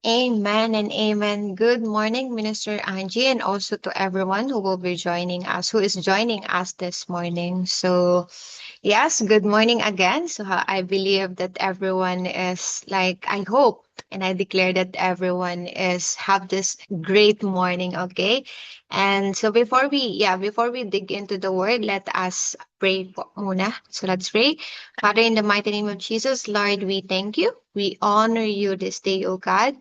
Amen and amen. Good morning, Minister Angie, and also to everyone who is joining us this morning. So, yes, good morning again. So, I believe that everyone is like, I hope and I declare that everyone is have this great morning, okay? And so before we dig into the word, let us pray muna. So let's pray. Father, in the mighty name of Jesus, Lord, we thank you. We honor you this day, O God.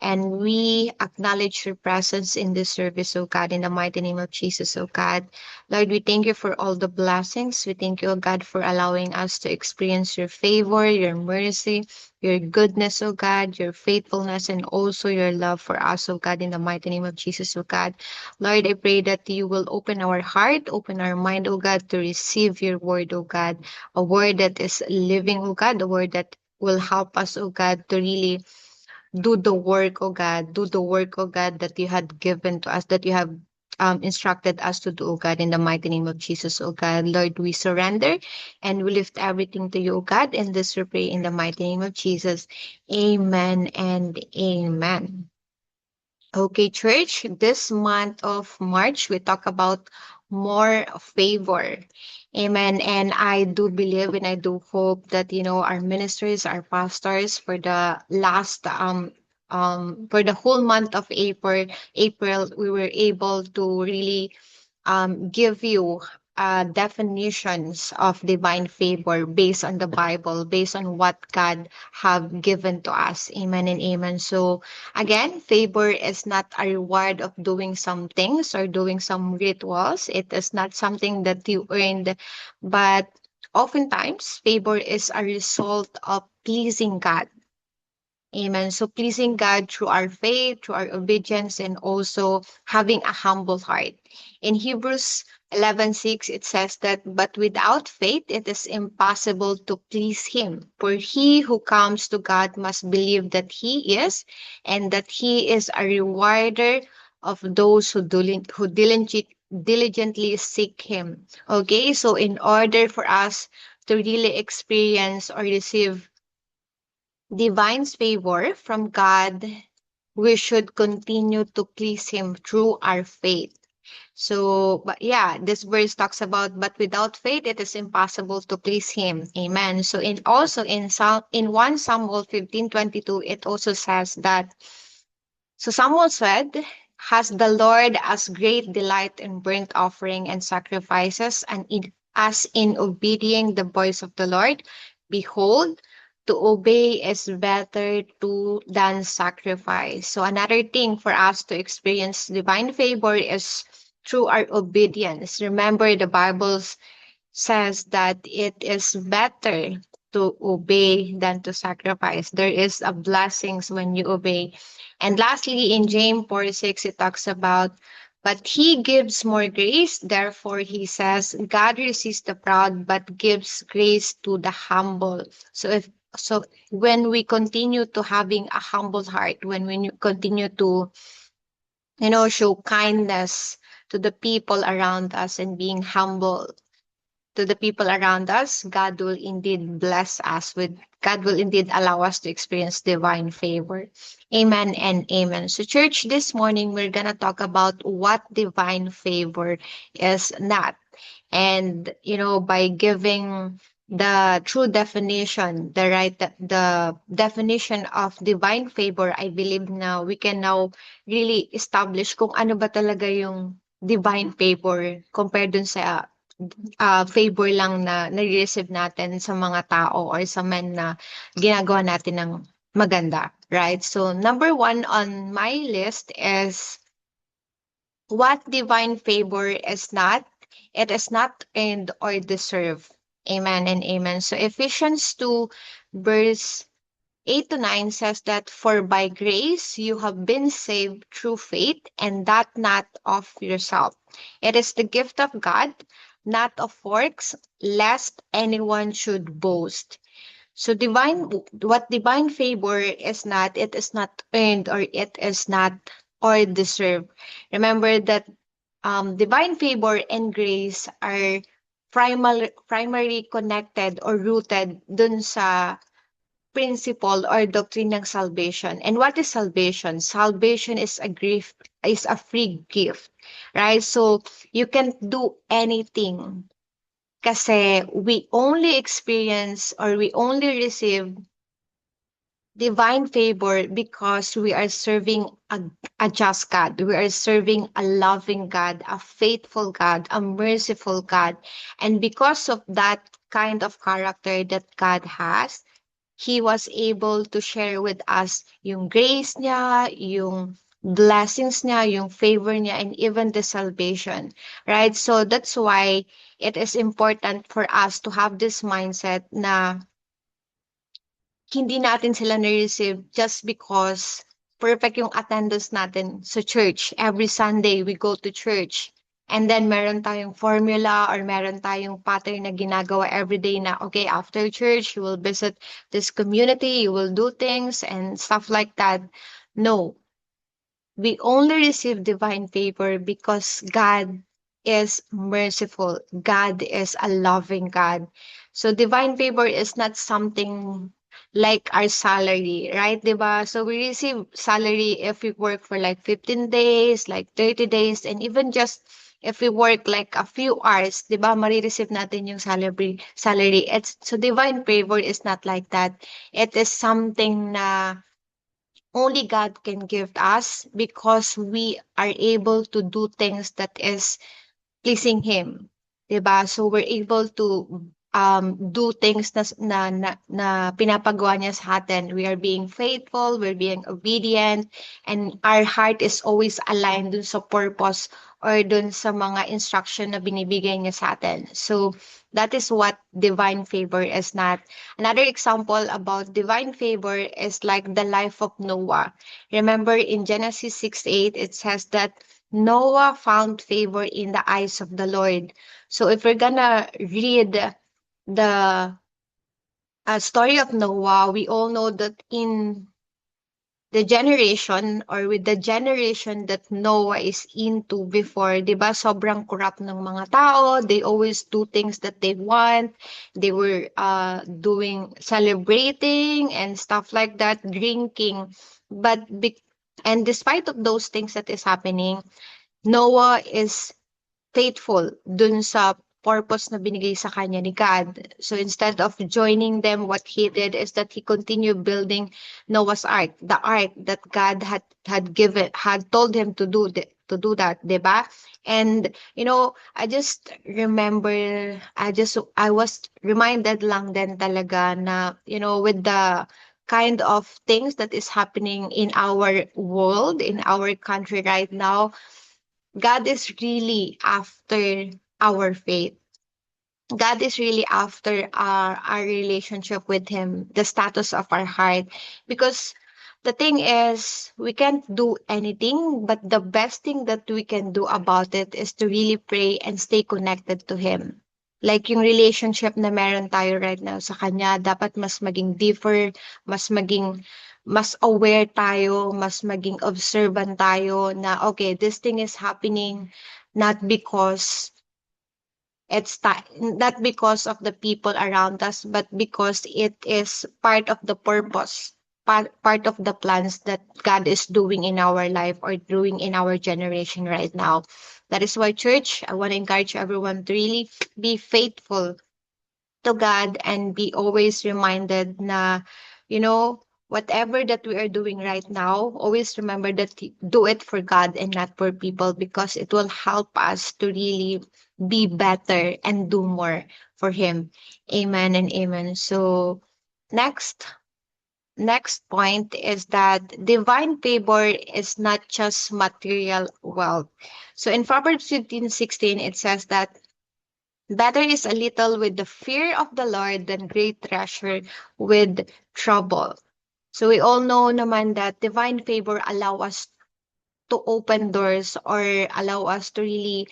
And we acknowledge your presence in this service, oh God, in the mighty name of Jesus, oh God. Lord, we thank you for all the blessings. We thank you, oh God, for allowing us to experience your favor, your mercy, your goodness, oh God, your faithfulness, and also your love for us, oh God, in the mighty name of Jesus, oh God. Lord, I pray that you will open our heart, open our mind, oh God, to receive your word, oh God, a word that is living, oh God, a word that will help us, oh God, to really do the work, oh God, do the work, oh God, that you had given to us, that you have instructed us to do, oh God, in the mighty name of Jesus, oh God. Lord, we surrender and we lift everything to you, oh God, and this we pray in the mighty name of Jesus. Amen and amen. Okay, church, this month of March, we talk about more favor. Amen. And I do believe and I do hope that, our ministers, our pastors for the last, for the whole month of April, we were able to really give you definitions of divine favor based on the Bible, based on what God have given to us. Amen and amen. So again, favor is not a reward of doing some things or doing some rituals. It is not something that you earned, but oftentimes favor is a result of pleasing God. Amen. So pleasing God through our faith, through our obedience, and also having a humble heart. In Hebrews 11:6, it says that, but without faith, it is impossible to please Him. For he who comes to God must believe that He is, and that He is a rewarder of those who diligently seek Him. Okay, so in order for us to really experience or receive divine favor from God, we should continue to please Him through our faith. So, but yeah, this verse talks about, but without faith, it is impossible to please Him. Amen. So, in 1 Samuel 15:22, it also says that, so Samuel said, has the Lord as great delight in burnt offering and sacrifices, and as in obeying the voice of the Lord? Behold, to obey is better than sacrifice. So another thing for us to experience divine favor is through our obedience. Remember, the Bible says that it is better to obey than to sacrifice. There is a blessings when you obey. And lastly, in James 4:6, it talks about, but he gives more grace. Therefore, he says, God resists the proud, but gives grace to the humble. So when we continue to having a humble heart, when we continue to, show kindness to the people around us and being humble to the people around us, God will indeed bless us with, God will indeed allow us to experience divine favor. Amen and amen. So, church, this morning we're going to talk about what divine favor is not. And, by giving the true definition, the definition of divine favor, I believe now we can now really establish kung ano ba talaga yung divine favor compared dun sa favor lang na nare-receive natin sa mga tao or sa men na ginagawa natin ng maganda, right? So, number one on my list is what divine favor is not. It is not earned or deserved. Amen and amen. So, Ephesians 2, verse 8 to 9 says that, for by grace you have been saved through faith, and that not of yourself. It is the gift of God, not of works, lest anyone should boast. So what divine favor is not, it is not earned or it is not or deserved. Remember that divine favor and grace are primarily connected or rooted dun sa principle or doctrine ng salvation. And what is salvation? Salvation is a free gift, right? So you can do anything kasi we only experience or we only receive divine favor because we are serving a just God. We are serving a loving God, a faithful God, a merciful God. And because of that kind of character that God has, He was able to share with us yung grace niya, yung blessings niya, yung favor niya, and even the salvation, right? So that's why it is important for us to have this mindset na hindi natin sila na-receive just because perfect yung attendance natin sa church. Every Sunday, we go to church. And then meron tayong formula or meron tayong pattern na ginagawa everyday na, okay, after church, you will visit this community, you will do things and stuff like that. No, we only receive divine favor because God is merciful. God is a loving God. So divine favor is not something like our salary, right? Diba? So we receive salary if we work for like 15 days, like 30 days, and even just if we work like a few hours, diba, marireceive natin yung salary. So divine favor is not like that. It is something na only God can give us because we are able to do things that is pleasing Him. 'Di ba? So we're able to do things na pinapagawa niya sa atin. We are being faithful, we're being obedient, and our heart is always aligned dun sa purpose or dun sa mga instruction na binibigay niya sa atin. So that is what divine favor is not. Another example about divine favor is like the life of Noah. Remember in Genesis 6:8, it says that Noah found favor in the eyes of the Lord. So if we're gonna read the story of Noah, we all know that in the generation or with the generation that Noah is into before, 'di ba, sobrang corrupt ng mga tao. They always do things that they want. They were doing celebrating and stuff like that, drinking. But and despite of those things that is happening, Noah is faithful dun sa purpose na binigay sa kanya ni God. So instead of joining them, what he did is that he continued building Noah's Ark, the ark that God had told him to do that, 'di ba? And I just remember, I was reminded lang din talaga na with the kind of things that is happening in our world, in our country right now, God is really after our faith. God is really after our relationship with Him, the status of our heart. Because the thing is, we can't do anything, but the best thing that we can do about it is to really pray and stay connected to Him. Like yung relationship na meron tayo right now sa Kanya, dapat mas maging deeper, mas aware tayo, mas maging observant tayo na, okay, this thing is happening not because not because of the people around us, but because it is part of the purpose, part of the plans that God is doing in our life or doing in our generation right now. That is why, church, I want to encourage everyone to really be faithful to God and be always reminded na, whatever that we are doing right now, always remember that do it for God and not for people because it will help us to really be better and do more for Him. Amen and amen. So next point is that divine favor is not just material wealth. So in Proverbs 15:16, it says that better is a little with the fear of the Lord than great treasure with trouble. So we all know naman that divine favor allow us to open doors or allow us to really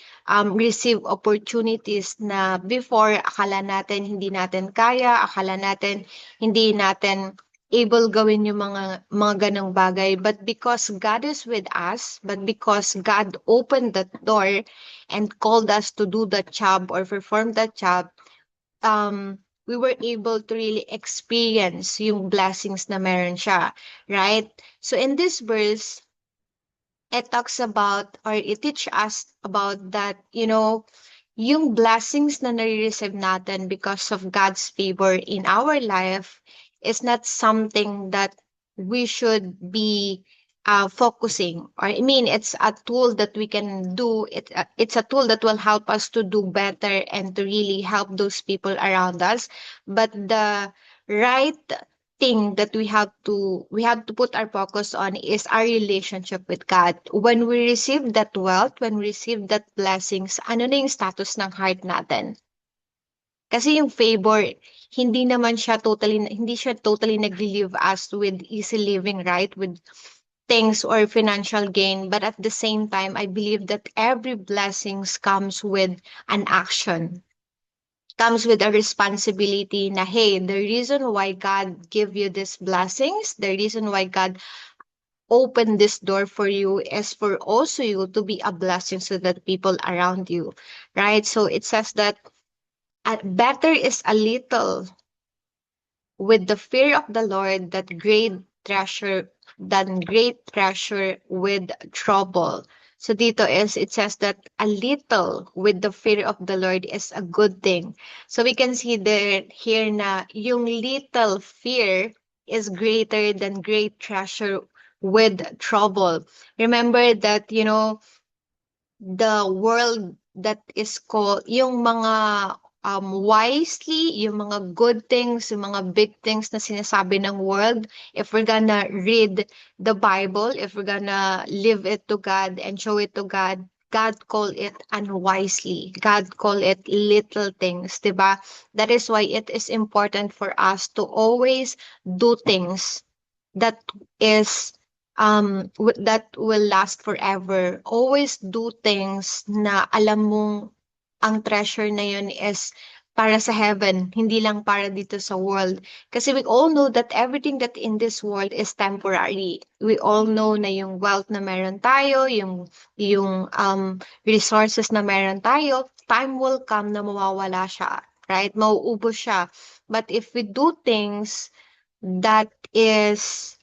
receive opportunities na before akala natin hindi natin kaya, akala natin hindi natin able gawin yung mga ganong bagay. But because God is with us, but because God opened that door and called us to do that job or perform that job, we were able to really experience yung blessings na meron siya, right? So in this verse, it talks about or it teach us about that, yung blessings na nare-receive natin because of God's favor in our life is not something that we should be focusing. Or I mean, it's a tool that we can do. It's a tool that will help us to do better and to really help those people around us. But the right thing that we have to put our focus on is our relationship with God. When we receive that wealth, when we receive that blessings, ano na yung status ng heart natin? Kasi yung favor, hindi siya totally nag-leave us with easy living, right? With things or financial gain. But at the same time, I believe that every blessings comes with an action, comes with a responsibility na, hey, the reason why God give you these blessings, the reason why God open this door for you is for also you to be a blessing to the people around you, right? So it says that better is a little with the fear of the Lord than great treasure with trouble. So dito it says that a little with the fear of the Lord is a good thing. So we can see there here na yung little fear is greater than great treasure with trouble. Remember that, the world that is called, yung mga wisely, yung mga good things, yung mga big things na sinasabi ng world, if we're gonna read the Bible, if we're gonna live it to God and show it to God, God call it unwisely. God call it little things, diba? That is why it is important for us to always do things that is that will last forever. Always do things na alam mong ang treasure na yun is para sa heaven, hindi lang para dito sa world. Kasi we all know that everything that in this world is temporary. We all know na yung wealth na meron tayo, yung resources na meron tayo, time will come na mawawala siya, right? Mauubos siya. But if we do things that is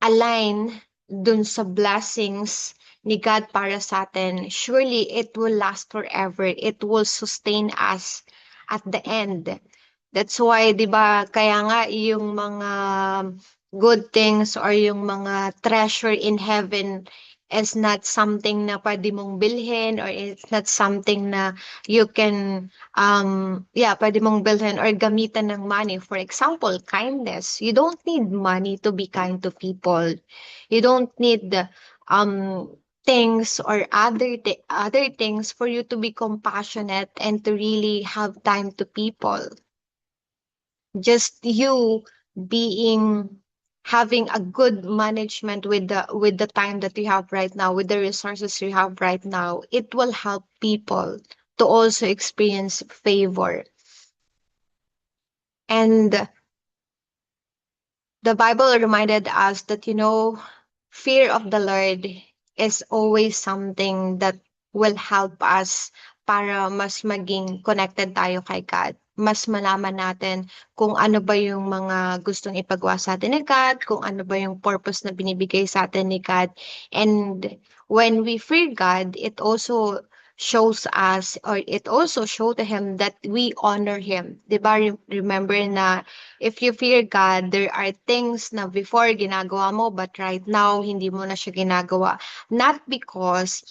align dun sa blessings ni God para sa atin, surely it will last forever. It will sustain us at the end. That's why, di ba, kaya nga yung mga good things or yung mga treasure in heaven is not something na pwede mong bilhin or it's not something na you can pwede mong bilhin or gamitan ng money. For example, kindness. You don't need money to be kind to people. You don't need things or other things for you to be compassionate and to really have time to people. Just you being having a good management with the time that you have right now, with the resources you have right now, it will help people to also experience favor. And the Bible reminded us that, fear of the Lord is always something that will help us para mas maging connected tayo kay God. Mas malaman natin kung ano ba yung mga gustong ipagawa sa atin ni God, kung ano ba yung purpose na binibigay sa atin ni God. And when we fear God, it also shows us or it also show to Him that we honor Him. Diba? Remember na if you fear God, there are things na before ginagawa mo, but right now, hindi mo na siya ginagawa. Not because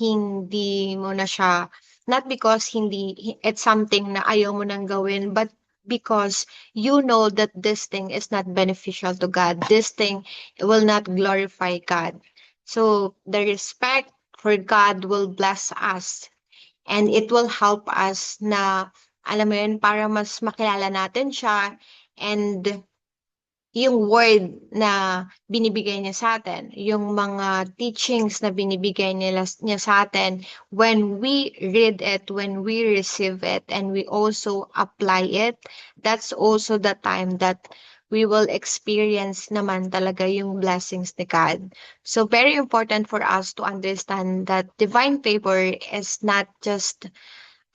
it's something na ayaw mo nang gawin, but because you know that this thing is not beneficial to God. This thing will not glorify God. So the respect for God will bless us and it will help us na, alam mo yun, para mas makilala natin siya and yung word na binibigay niya sa atin, yung mga teachings na binibigay niya sa atin, when we read it, when we receive it, and we also apply it, that's also the time that we will experience naman talaga yung blessings ni God. So very important for us to understand that divine favor is not just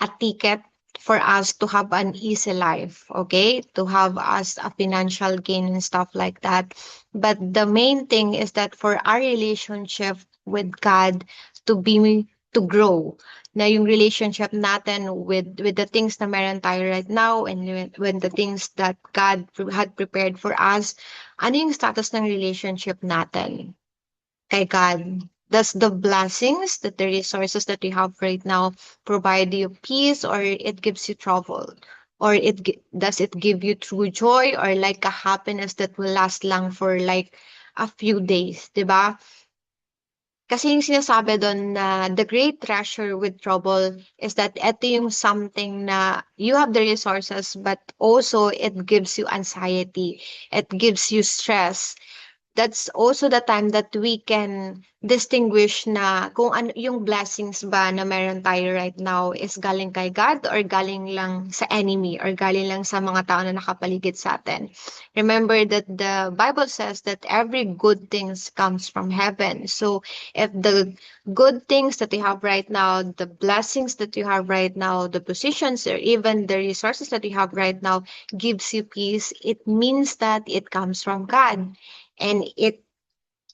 a ticket for us to have an easy life, okay? To have us a financial gain and stuff like that. But the main thing is that for our relationship with God to be to grow. Na yung relationship natin with the things na meron tayo right now and when the things that God had prepared for us, ano yung status ng relationship natin kay God? Does the blessings, that the resources that you have right now provide you peace or it gives you trouble? Or does it give you true joy or like a happiness that will last lang for like a few days, 'di ba? Kasi yung sinasabi dun na the great treasure with trouble is that eto yung something na you have the resources but also it gives you anxiety, it gives you stress. That's also the time that we can distinguish na kung ano yung blessings ba na meron tayo right now is galing kay God or galing lang sa enemy or galing lang sa mga tao na nakapaligid sa atin. Remember that the Bible says that every good things comes from heaven. So if the good things that you have right now, the blessings that you have right now, the positions or even the resources that you have right now gives you peace, it means that it comes from God. And it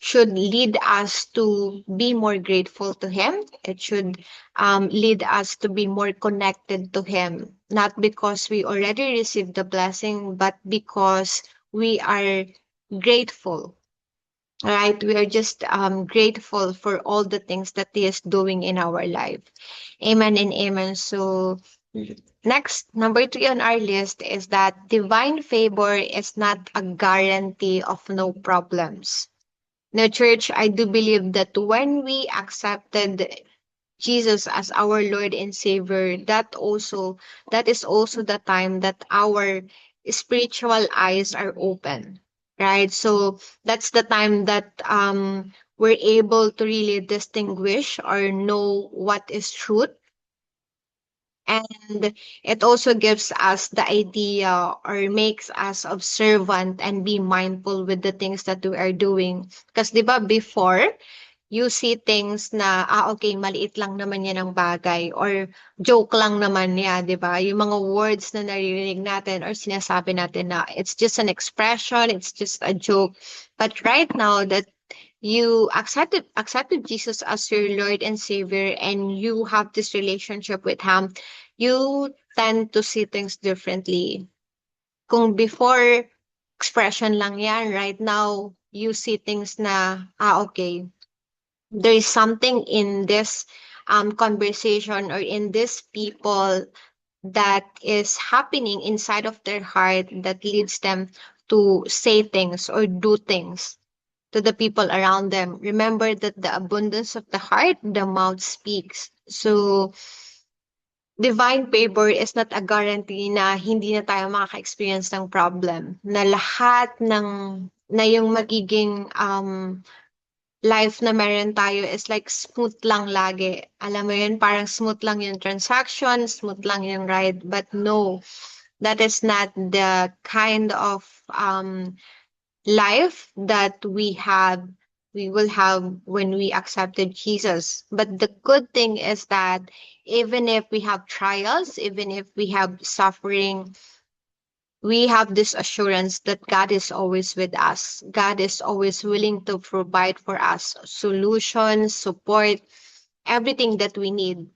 should lead us to be more grateful to Him. It should lead us to be more connected to Him, not because we already received the blessing, but because we are grateful. Right? We are just grateful for all the things that He is doing in our life. Amen and amen. So, next, number three on our list is that divine favor is not a guarantee of no problems. Now, church, I do believe that when we accepted Jesus as our Lord and Savior, that is also the time that our spiritual eyes are open, right? So that's the time that we're able to really distinguish or know what is truth. And it also gives us the idea or makes us observant and be mindful with the things that we are doing. Because, di ba, before, you see things na, okay, maliit lang naman yan ang bagay or joke lang naman yan, di ba? Yung mga words na naririnig natin or sinasabi natin na it's just an expression, it's just a joke. But right now that you accepted Jesus as your Lord and Savior and you have this relationship with Him, you tend to see things differently. Kung before expression lang yan, right now you see things na, okay, there is something in this conversation or in these people that is happening inside of their heart that leads them to say things or do things to the people around them. Remember that the abundance of the heart, the mouth speaks. So, divine favor is not a guarantee na hindi na tayo makaka-experience ng problem. Na lahat na yung magiging life na meron tayo is like smooth lang lagi. Alam mo yun, parang smooth lang yung transaction, smooth lang yung ride. But no, that is not the kind of life that we will have when we accepted Jesus. But the good thing is that even if we have trials, even if we have suffering, we have this assurance that God is always with us. God is always willing to provide for us solutions, support, everything that we need.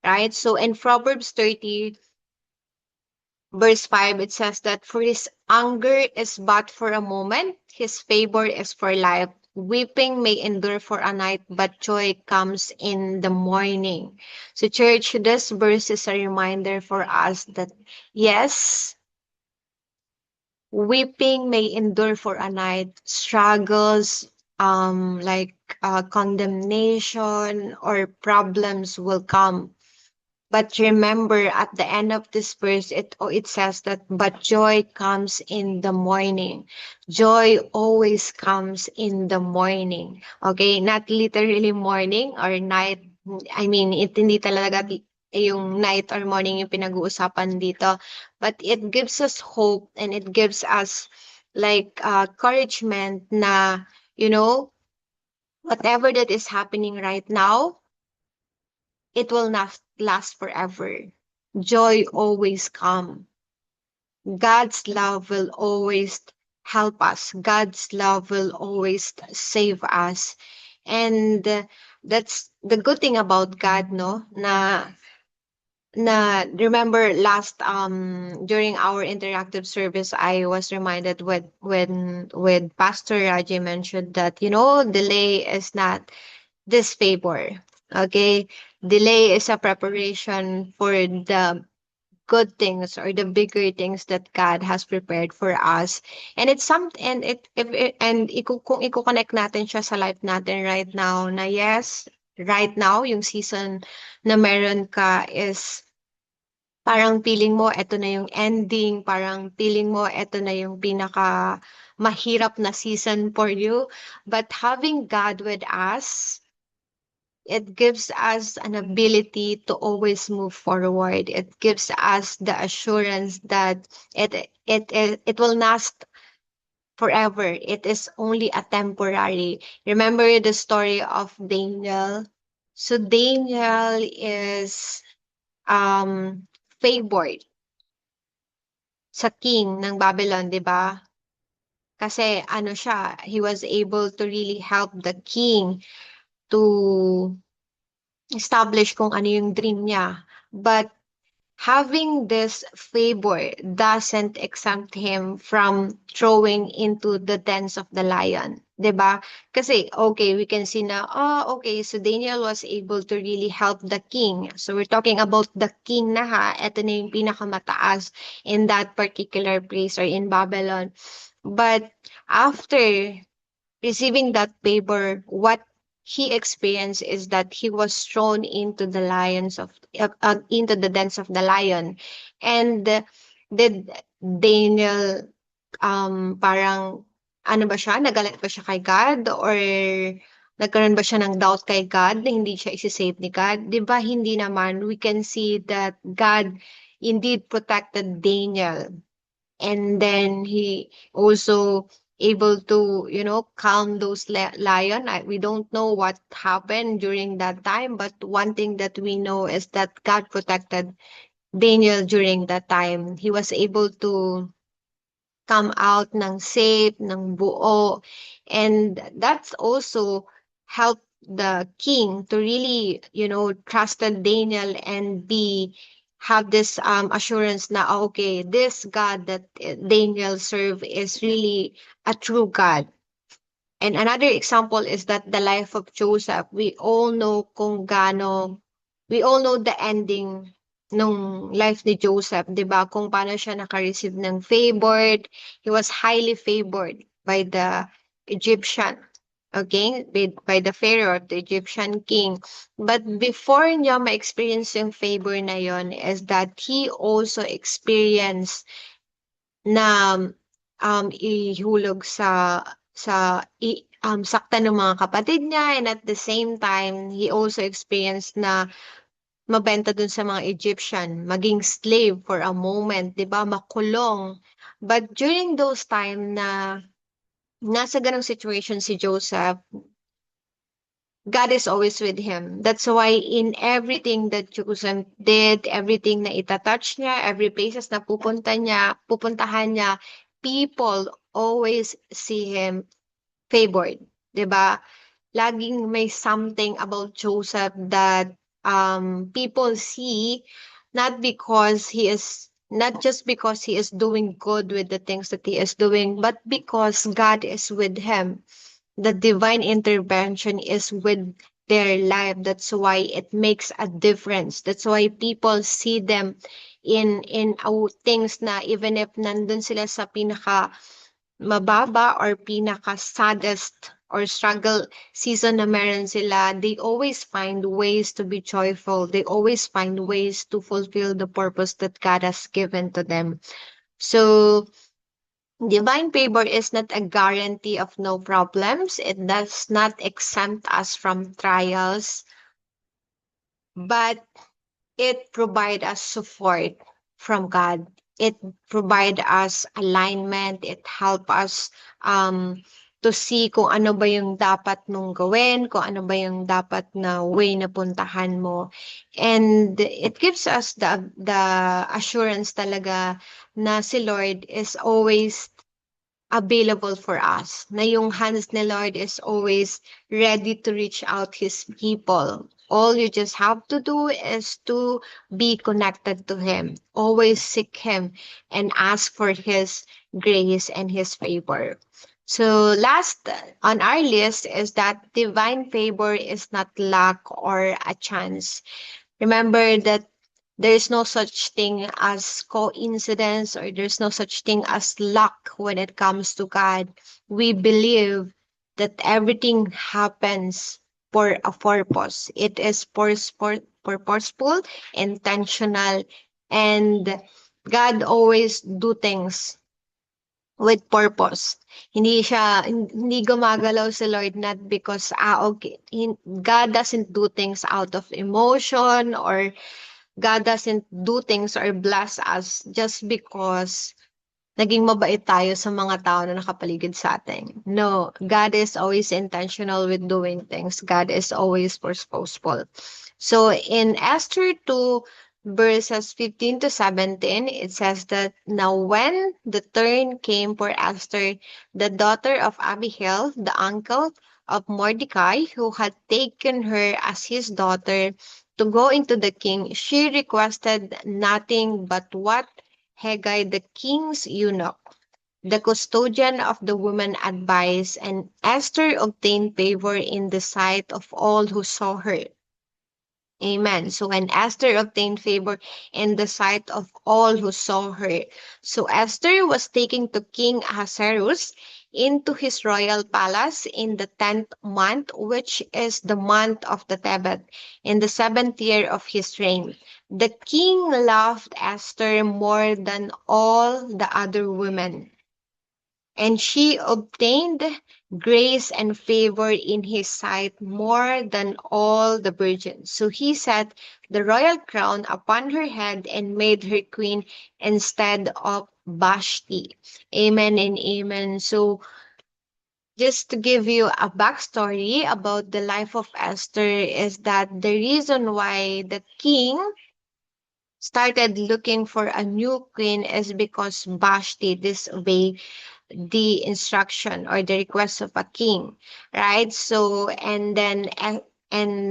Right? So in Proverbs 30, verse 5, it says that for his anger is but for a moment, his favor is for life. Weeping may endure for a night, but joy comes in the morning. So, church, this verse is a reminder for us that yes, weeping may endure for a night, struggles, like condemnation or problems will come. But remember, at the end of this verse, it says that, but joy comes in the morning. Joy always comes in the morning. Okay? Not literally morning or night. I mean, hindi talaga yung night or morning yung pinag-uusapan dito. But it gives us hope and it gives us like encouragement na, you know, whatever that is happening right now, it will not last forever. joy always come. God's love will always help us. God's love will always save us. And that's the good thing about God, no? Na remember last during our interactive service, I was reminded when Pastor Raji mentioned that, delay is not disfavor. Okay? Delay is a preparation for the good things or the bigger things that God has prepared for us. And it's some and it if it, and kung i-connect natin siya sa life natin right now, na yes, right now yung season na meron ka is parang feeling mo eto na yung ending, parang feeling mo eto na yung pinaka mahirap na season for you. But having God with us, it gives us an ability to always move forward. It gives us the assurance that it will last forever. It is only a temporary. Remember the story of Daniel? So Daniel is favored sa king ng Babylon, 'di ba? Kasi ano siya, he was able to really help the king to establish kung ano yung dream niya. But having this favor doesn't exempt him from throwing into the dens of the lion. 'Di ba? Kasi, okay, we can see na, okay, so Daniel was able to really help the king. So we're talking about the king na ha. Ito na yung pinakamataas in that particular place or in Babylon. But after receiving that favor, what he experienced is that he was thrown into the into the dens of the lion. And did Daniel parang ano ba siya, nagalit ba siya kay God, or nagkaroon ba siya ng doubt kay God na hindi siya isi-save ni God? 'Di ba hindi naman? We can see that God indeed protected Daniel, and then he also able to calm those lion. We don't know what happened during that time, but one thing that we know is that God protected Daniel during that time. He was able to come out ng safe, ng buo, and that's also helped the king to really trusted Daniel and be have this assurance na okay, this God that Daniel serve is really a true God. And another example is that the life of Joseph, we all know the ending nung life ni Joseph, 'di ba? Kung paano siya naka-receive ng favored. He was highly favored by the Egyptian, okay? By the Pharaoh, the Egyptian king. But before niya ma-experience yung favor na yon is that he also experienced na ihulog saktan ng mga kapatid niya, and at the same time he also experienced na mabenta dun sa mga Egyptian, maging slave for a moment, 'di ba, makulong. But during those time na nasa ganong situation si Joseph, God is always with him. That's why in everything that Joseph did, everything na itatouch niya, every places na pupuntahan niya, people always see him favored, 'di ba? Laging may something about Joseph that people see, not just because he is doing good with the things that he is doing, but because God is with him. The divine intervention is with their life. That's why it makes a difference. That's why people see them in things na even if nandun sila sa pinaka mababa or pinaka saddest or struggle season na meron sila, they always find ways to be joyful. They always find ways to fulfill the purpose that God has given to them. So divine favor is not a guarantee of no problems. It does not exempt us from trials, but it provides us support from God. It provides us alignment. It helps us to see kung ano ba yung dapat mong gawin, kung ano ba yung dapat na way na puntahan mo. And it gives us the assurance talaga na si Lord is always available for us. Na yung hands ni Lord is always ready to reach out His people. All you just have to do is to be connected to Him. Always seek Him and ask for His grace and His favor. So last on our list is that divine favor is not luck or a chance. Remember that there's no such thing as coincidence, or there's no such thing as luck when it comes to God. We believe that everything happens for a purpose. It is purposeful, intentional, and God always do things with purpose. Hindi gumagalaw si Lord not because, okay. God doesn't do things out of emotion, or God doesn't do things or bless us just because naging mabait tayo sa mga tao na nakapaligid sa atin. No, God is always intentional with doing things. God is always purposeful. So in Esther 2, verses 15 to 17, it says that now when the turn came for Esther, the daughter of Abihail, the uncle of Mordecai, who had taken her as his daughter to go into the king, she requested nothing but what Haggai, the king's eunuch, the custodian of the woman, advised, and Esther obtained favor in the sight of all who saw her. Amen. So when Esther obtained favor in the sight of all who saw her. So Esther was taken to King Ahasuerus into his royal palace in the 10th month, which is the month of the Tebet, in the 7th year of his reign. The king loved Esther more than all the other women, and she obtained grace and favor in his sight more than all the virgins. So he set the royal crown upon her head and made her queen instead of Vashti. Amen and amen. So just to give you a backstory about the life of Esther is that the reason why the king started looking for a new queen is because Vashti disobeyed the instruction or the request of a king, right? So, and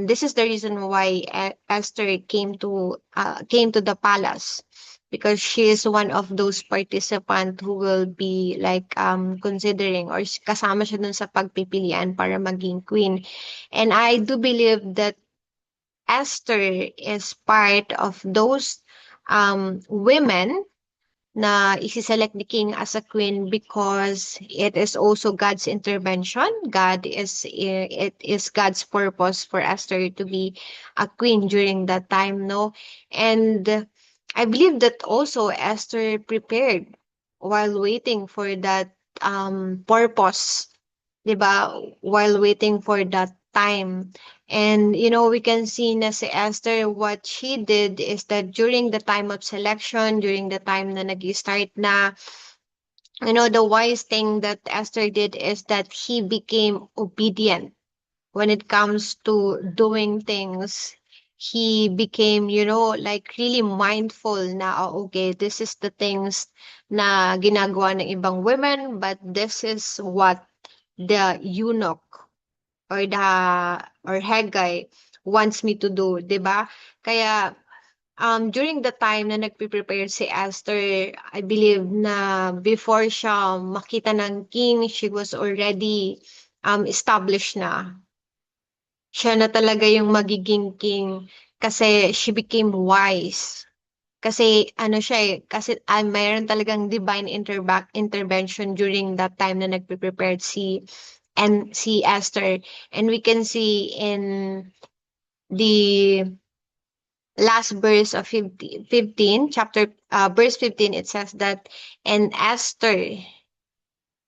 this is the reason why Esther came to the palace, because she is one of those participants who will be like considering, or kasama siya dun sa pagpipilian para maging queen. And I do believe that Esther is part of those women na isi-select the king as a queen because it is also God's intervention. It is God's purpose for Esther to be a queen during that time, no? And I believe that also Esther prepared while waiting for that purpose, 'di ba? While waiting for that time. And we can see na si Esther, what she did is that during the time of selection, during the time na nag-start na, the wise thing that Esther did is that he became obedient when it comes to doing things. He became, like really mindful na, okay, this is the things na ginagawa ng ibang women, but this is what the eunuch or Haggai wants me to do, 'di ba? Kaya during the time na nagpe-prepare si Esther, I believe na before siya makita ng king, she was already established na. Siya na talaga yung magiging king kasi she became wise. Kasi ano siya kasi mayroon talagang divine intervention during that time na nagpe-prepare si Esther. And we can see in the last verse of 15 chapter, verse 15, it says that, and Esther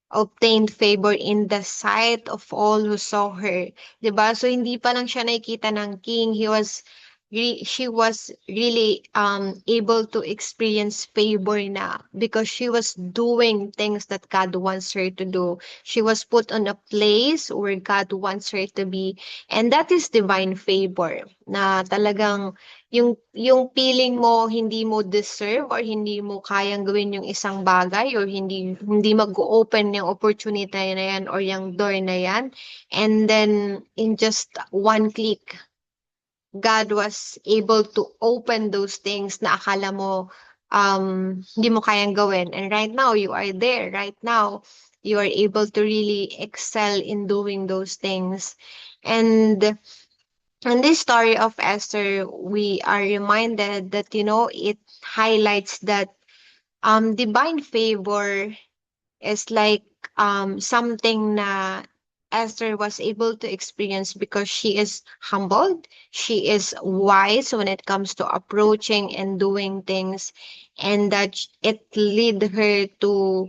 obtained favor in the sight of all who saw her. 'Di ba? So, hindi pa lang siya nakikita ng king. He was she was really able to experience favor na because she was doing things that God wants her to do. She was put on a place where God wants her to be, and that is divine favor na talagang yung feeling mo hindi mo deserve or hindi mo kayang gawin yung isang bagay or hindi mag-open yung opportunity na yan or yung door na yan, and then in just one click God was able to open those things na akala mo hindi mo kayang gawin. And right now, you are there. Right now, you are able to really excel in doing those things. And in this story of Esther, we are reminded that, it highlights that divine favor is like something na Esther was able to experience because she is humbled, she is wise when it comes to approaching and doing things, and that it lead her to,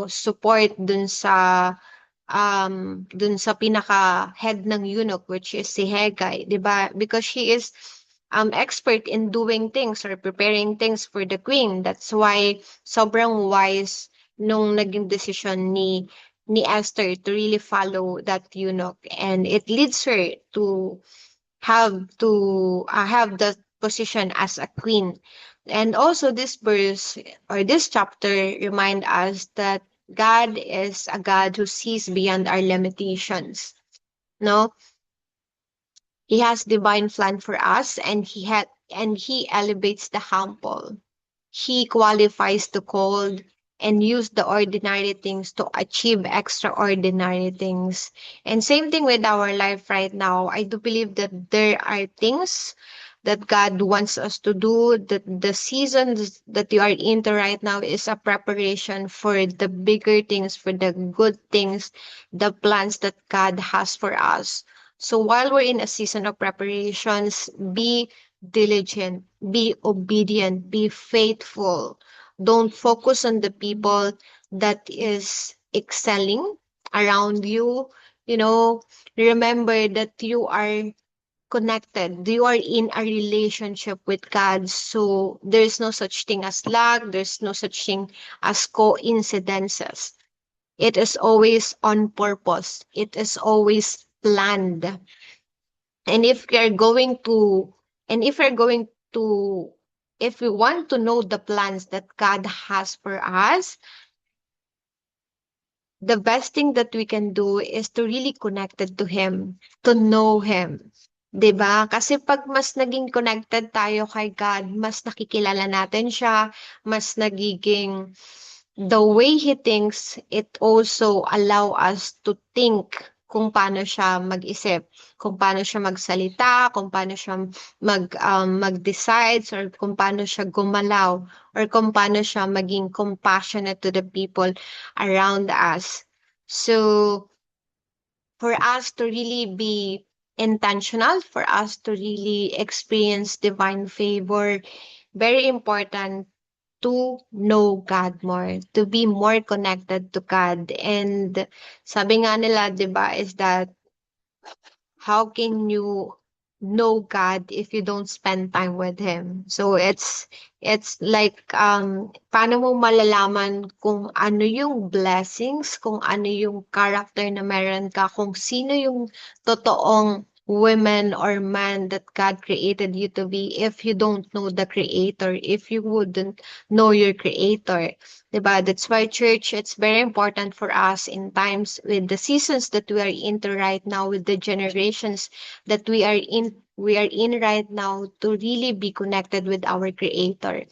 support dun sa pinaka head ng eunuch, which is si Hegai, 'di ba? Because she is expert in doing things or preparing things for the queen. That's why sobrang wise nung naging decision ni Esther to really follow that eunuch, and it leads her to have the position as a queen. And also this verse or this chapter remind us that God is a God who sees beyond our limitations. No, He has divine plan for us, and He elevates the humble. He qualifies the called and use the ordinary things to achieve extraordinary things. And same thing with our life right now. I do believe that there are things that God wants us to do, that the seasons that you are into right now is a preparation for the bigger things, for the good things, the plans that God has for us. So while we're in a season of preparations, be diligent, be obedient, be faithful. Don't focus on the people that is excelling around you. You know, remember that you are connected. You are in a relationship with God. So there's no such thing as luck. There's no such thing as coincidences. It is always on purpose. It is always planned. And if we are going to, and if we're going to, if we want to know the plans that God has for us, the best thing that we can do is to really connected to Him, to know Him. 'Di ba? Kasi pag mas naging connected tayo kay God, mas nakikilala natin siya, mas nagiging the way He thinks, it also allow us to think kung paano siya mag-isip, kung paano siya magsalita, kung paano siya mag-decide, or kung paano siya gumalaw, or kung paano siya maging compassionate to the people around us. So, for us to really be intentional, for us to really experience divine favor, very important to know God more, to be more connected to God. And sabi nga nila, 'di ba, is that how can you know God if you don't spend time with Him? So it's like paano mo malalaman kung ano yung blessings, kung ano yung character na meron ka, kung sino yung totoong women or man that God created you to be if you don't know the Creator, if you wouldn't know your Creator. Diba? That's why church, it's very important for us in times with the seasons that we are into right now, with the generations that we are in right now, to really be connected with our Creator,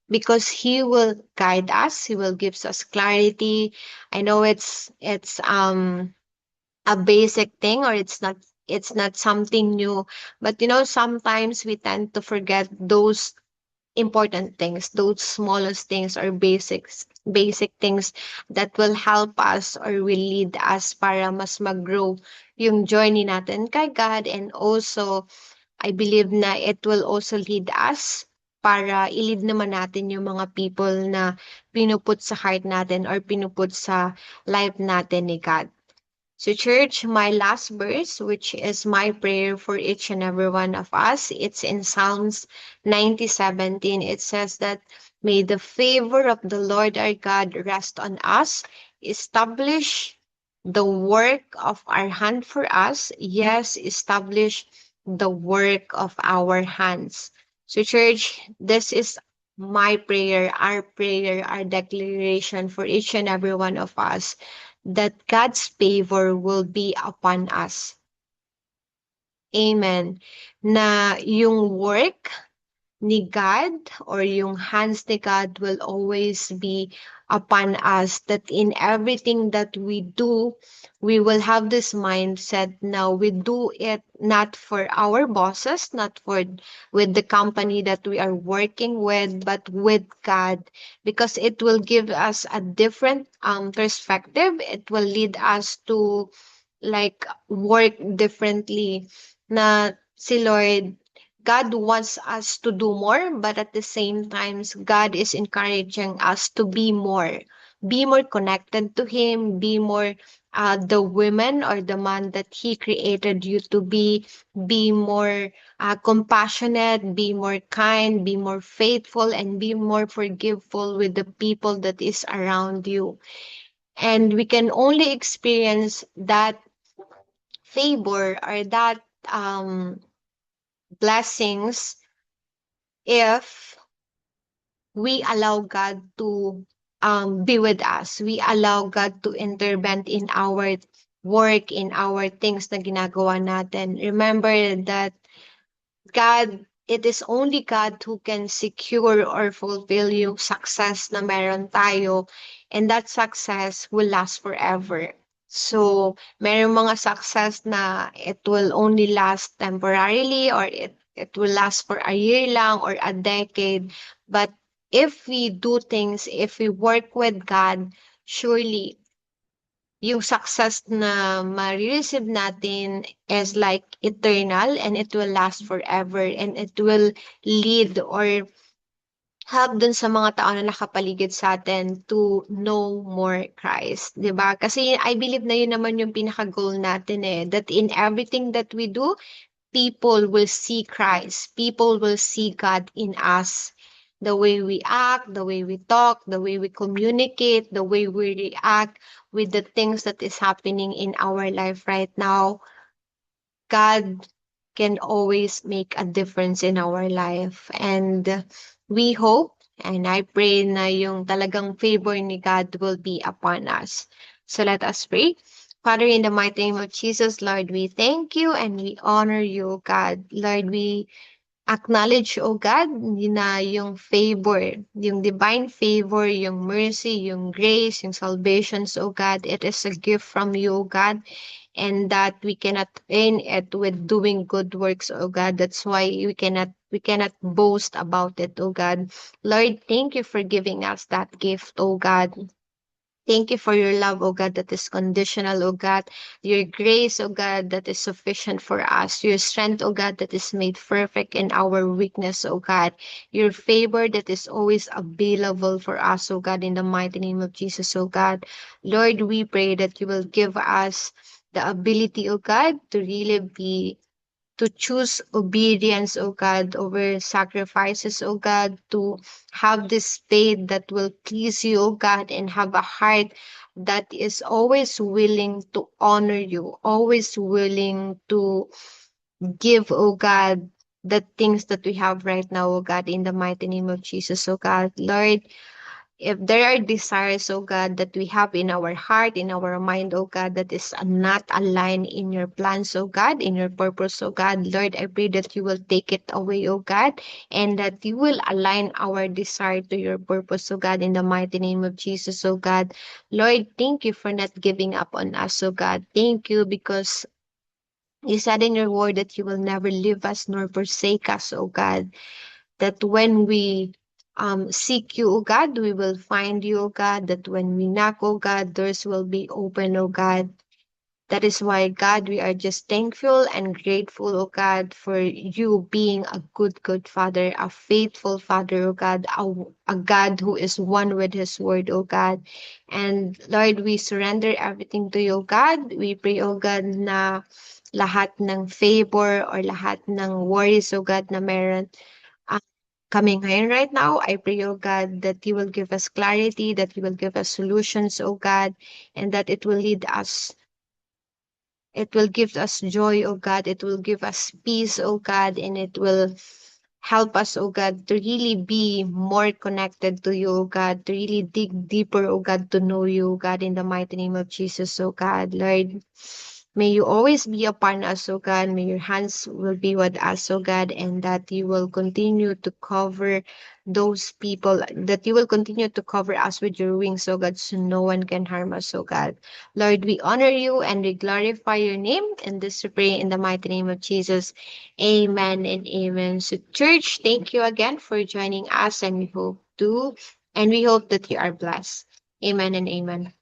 because He will guide us, He will give us clarity. I know it's a basic thing, or it's not something new, but sometimes we tend to forget those important things, those smallest things or basic things that will help us or will lead us para mas mag-grow yung journey natin kay God. And also, I believe na it will also lead us para i-lead naman natin yung mga people na pinuput sa heart natin or pinuput sa life natin ni God. So, church, my last verse, which is my prayer for each and every one of us, it's in Psalms 90:17. It says that, may the favor of the Lord our God rest on us, establish the work of our hand for us. Yes, establish the work of our hands. So, church, this is my prayer, our declaration for each and every one of us, that God's favor will be upon us. Amen. Na yung work ni God or yung hands ni God will always be upon us, that in everything that we do, we will have this mindset. Now we do it not for our bosses, not for with the company that we are working with, but with God, because it will give us a different perspective. It will lead us to like work differently, na si Lord, God wants us to do more, but at the same time, God is encouraging us to be more connected to Him, be more the women or the man that He created you to be more compassionate, be more kind, be more faithful, and be more forgiveful with the people that is around you. And we can only experience that favor or that blessings if we allow God to be with us. We allow God to intervene in our work, in our things na ginagawa natin. Remember that God, it is only God who can secure or fulfill yung success na meron tayo, and that success will last forever. So, meron mga success na it will only last temporarily, or it will last for a year lang or a decade. But if we do things, if we work with God, surely yung success na ma-receive natin is like eternal, and it will last forever, and it will lead or help dun sa mga tao na nakapaligid sa atin to know more Christ, 'di ba? Kasi I believe na yun naman yung pinaka-goal natin eh, that in everything that we do, people will see Christ. People will see God in us. The way we act, the way we talk, the way we communicate, the way we react with the things that is happening in our life right now, God can always make a difference in our life. And we hope and I pray na yung talagang favor ni God will be upon us. So let us pray. Father, in the mighty name of Jesus, Lord, we thank you and we honor you, God. Lord, we acknowledge, oh God, na yung favor, yung divine favor, yung mercy, yung grace, yung salvations, oh God, it is a gift from you, oh God, and that we cannot earn it with doing good works, oh God. That's why we cannot boast about it, oh God. Lord, thank you for giving us that gift, oh God. Thank you for your love, oh God, that is conditional, oh God. Your grace, oh God, that is sufficient for us. Your strength, oh God, that is made perfect in our weakness, oh God. Your favor that is always available for us, oh God, in the mighty name of Jesus, oh God. Lord, we pray that you will give us the ability, oh God, to really be to choose obedience, oh God, over sacrifices, oh God, to have this faith that will please you, oh God, and have a heart that is always willing to honor you, always willing to give, oh God, the things that we have right now, oh God, in the mighty name of Jesus, oh God. Lord, if there are desires, oh God, that we have in our heart, in our mind, oh God, that is not aligned in your plans, oh God, in your purpose, oh God, Lord, I pray that you will take it away, oh God, and that you will align our desire to your purpose, oh God, in the mighty name of Jesus, oh God. Lord, thank you for not giving up on us, oh God. Thank you because you said in your word that you will never leave us nor forsake us, oh God, that when we seek you, O God, we will find you, O God, that when we knock, O God, doors will be open, O God, That is why, God, we are just thankful and grateful, oh God, for you being a good Father, a faithful Father, oh God, a God who is one with His word, oh God. And Lord, we surrender everything to you, oh God. We pray, oh God, na lahat ng favor or lahat ng worries, oh God, na meron coming in right now. I pray, oh God, that you will give us clarity, that you will give us solutions, oh God, and that it will lead us. It will give us joy, oh God. It will give us peace, oh God, and it will help us, oh God, to really be more connected to you, oh God, to really dig deeper, oh God, to know you, oh God, in the mighty name of Jesus, oh God. Lord, may you always be upon us, oh God. May your hands will be with us, oh God, and that you will continue to cover those people, that you will continue to cover us with your wings, oh God, so no one can harm us, oh God. Lord, we honor you and we glorify your name, and this we pray in the mighty name of Jesus. Amen and amen. So, church, thank you again for joining us, and we hope that you are blessed. Amen and amen.